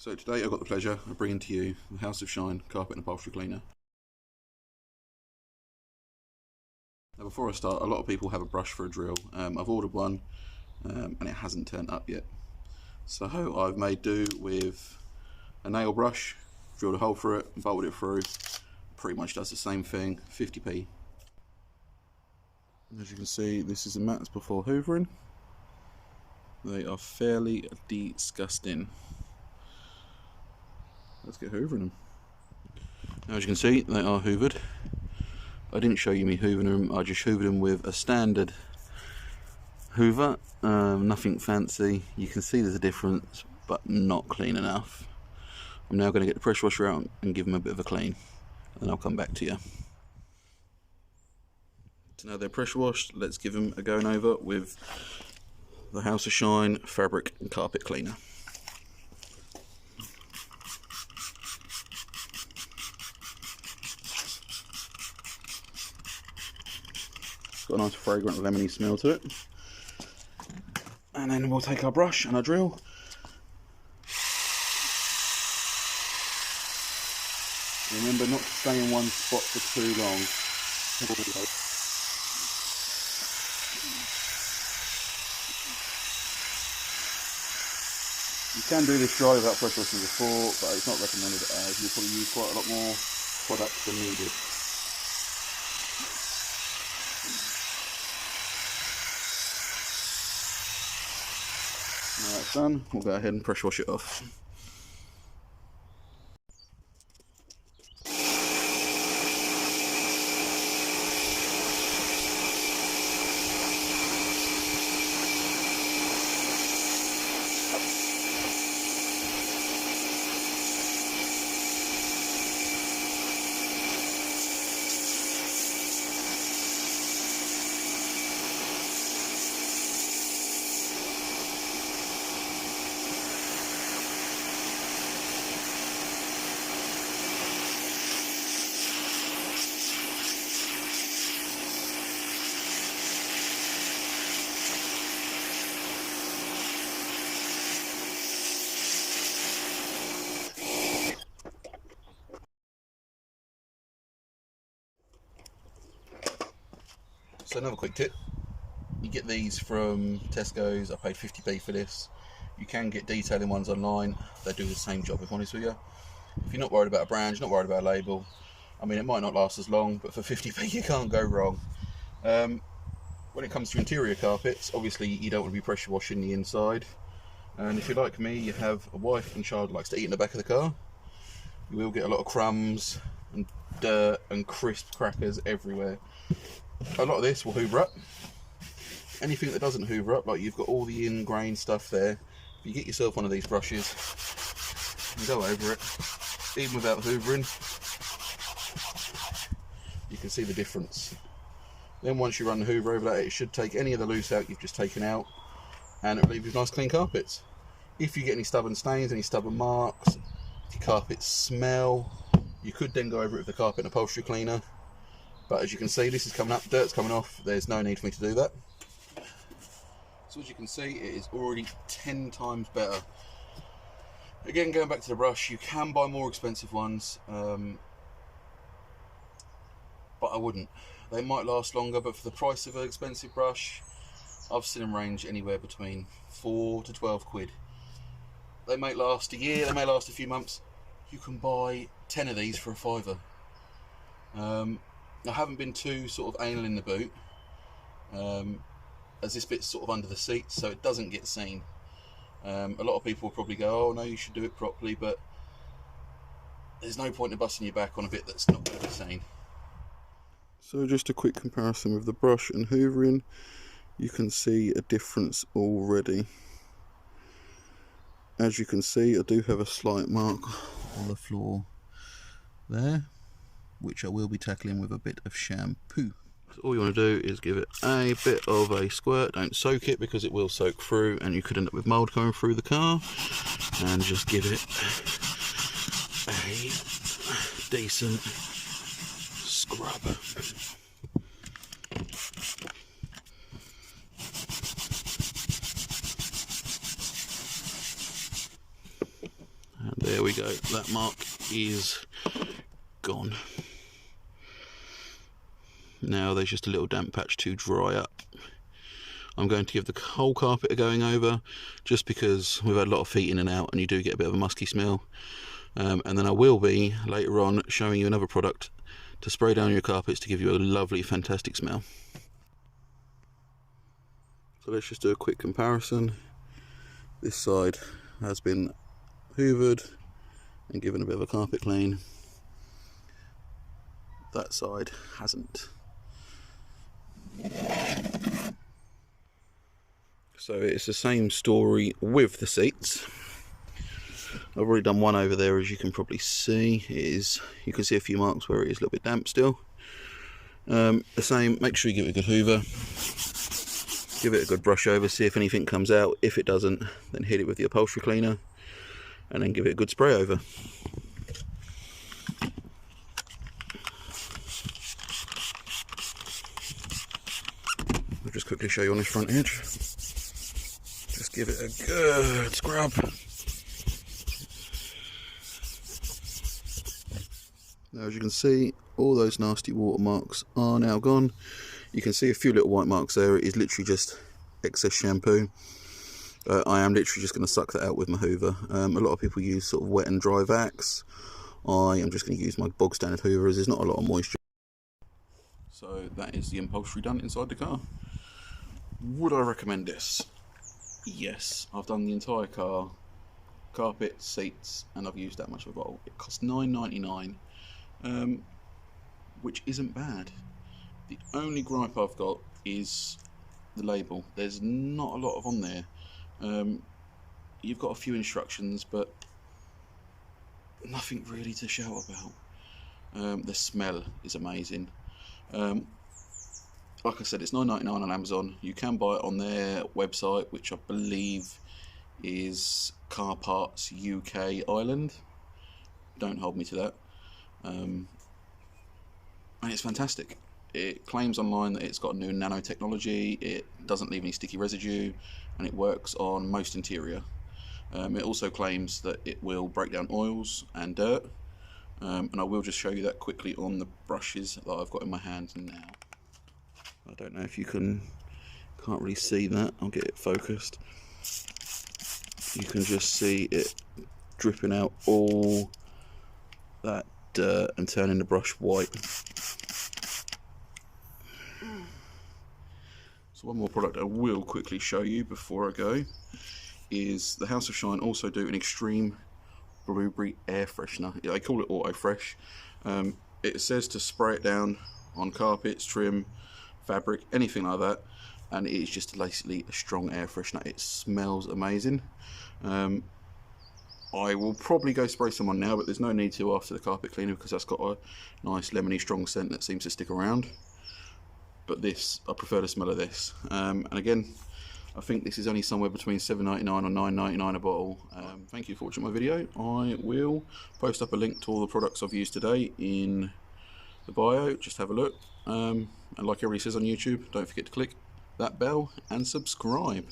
So today I've got the pleasure of bringing to you the House of Shine Carpet and Upholstery Cleaner. Now before I start, a lot of people have a brush for a drill. I've ordered one and it hasn't turned up yet. So I've made do with a nail brush, drilled a hole through it, bolted it through. Pretty much does the same thing, 50p. As you can see, this is the mats before hoovering. They are fairly disgusting. Let's get hoovering them. Now, as you can see, they are hoovered. I didn't show you me hoovering them, I just hoovered them with a standard hoover, nothing fancy. You can see there's a difference, but not clean enough. I'm now going to get the pressure washer out and give them a bit of a clean, and then I'll come back to you. So now they're pressure washed, let's give them a going over with the House of Shine fabric and carpet cleaner. It's got a nice fragrant lemony smell to it. And then we'll take our brush and our drill. Remember not to stay in one spot for too long. You can do this dry without pressure washing before, but it's not recommended as you'll probably use quite a lot more product than needed. Now that's done, we'll go ahead and pressure wash it off. So another quick tip, you get these from Tesco's. I paid 50p for this. You can get detailing ones online, they do the same job if I'm honest with you. If you're not worried about a brand, you're not worried about a label, I mean it might not last as long, but for 50p you can't go wrong. When it comes to interior carpets, obviously you don't want to be pressure washing the inside, and if you're like me, you have a wife and child who likes to eat in the back of the car, you will get a lot of crumbs and dirt and crisp crackers everywhere. A lot of this will hoover up. Anything that doesn't hoover up, like you've got all the ingrained stuff there, if you get yourself one of these brushes and go over it, even without hoovering, you can see the difference. Then once you run the hoover over that, it should take any of the loose out you've just taken out, and it'll leave you with nice clean carpets. If you get any stubborn stains, any stubborn marks, if your carpets smell, you could then go over it with the carpet and upholstery cleaner. But as you can see, this is coming up, dirt's coming off, there's no need for me to do that. So as you can see, it is already 10 times better. Again, going back to the brush, you can buy more expensive ones, but I wouldn't. They might last longer, but for the price of an expensive brush, I've seen them range anywhere between 4 to 12 quid. They may last a year, they may last a few months. You can buy 10 of these for a £5. I haven't been too sort of anal in the boot, as this bit's sort of under the seat, so it doesn't get seen. A lot of people will probably go, oh no, you should do it properly, but there's no point in busting your back on a bit that's not going to be seen. So just a quick comparison with the brush and hoovering, you can see a difference already. As you can see, I do have a slight mark on the floor there, which I will be tackling with a bit of shampoo. So all you want to do is give it a bit of a squirt, don't soak it because it will soak through and you could end up with mould coming through the car, and just give it a decent scrub. And go, that mark is gone. Now there's just a little damp patch to dry up. I'm going to give the whole carpet a going over, just because we've had a lot of feet in and out and you do get a bit of a musky smell. And then I will be later on showing you another product to spray down your carpets to give you a lovely, fantastic smell. So let's just do a quick comparison. This side has been hoovered and given a bit of a carpet clean. That side hasn't. So it's the same story with the seats. I've already done one over there, as you can probably see. You can see a few marks where it is a little bit damp still. The same, make sure you give it a good hoover. Give it a good brush over, see if anything comes out. If it doesn't, then hit it with the upholstery cleaner and then give it a good spray over. I'll just quickly show you on this front edge. Just give it a good scrub. Now, as you can see, all those nasty watermarks are now gone. You can see a few little white marks there. It is literally just excess shampoo. I am literally just going to suck that out with my hoover. A lot of people use sort of wet and dry vacs. I am just going to use my bog standard hoover, as there's not a lot of moisture. So that is the upholstery done inside the car. Would I recommend this? Yes. I've done the entire car, carpet, seats, and I've used that much of a bottle. It costs £9.99, which isn't bad. The only gripe I've got is the label. There's not a lot on there. You've got a few instructions, but nothing really to shout about. The smell is amazing. Like I said, it's £9.99 on Amazon. You can buy it on their website, which I believe is Car Parts UK Ireland. Don't hold me to that. And it's fantastic. It claims online that it's got new nanotechnology, it doesn't leave any sticky residue, and it works on most interior. It also claims that it will break down oils and dirt, and I will just show you that quickly on the brushes that I've got in my hand now. I don't know if you can't really see that. I'll get it focused. You can just see it dripping out all that dirt and turning the brush white. So one more product I will quickly show you before I go is the House of Shine also do an extreme blueberry air freshener. They call it Autofresh. It says to spray it down on carpets, trim, fabric, anything like that, and it is just basically a strong air freshener. It smells amazing. I will probably go spray someone now, but there's no need to after the carpet cleaner, because that's got a nice lemony strong scent that seems to stick around. But this, I prefer the smell of this. And again, I think this is only somewhere between £7.99 or £9.99 a bottle. Thank you for watching my video. I will post up a link to all the products I've used today in the bio. Just have a look. And like everybody says on YouTube, don't forget to click that bell and subscribe.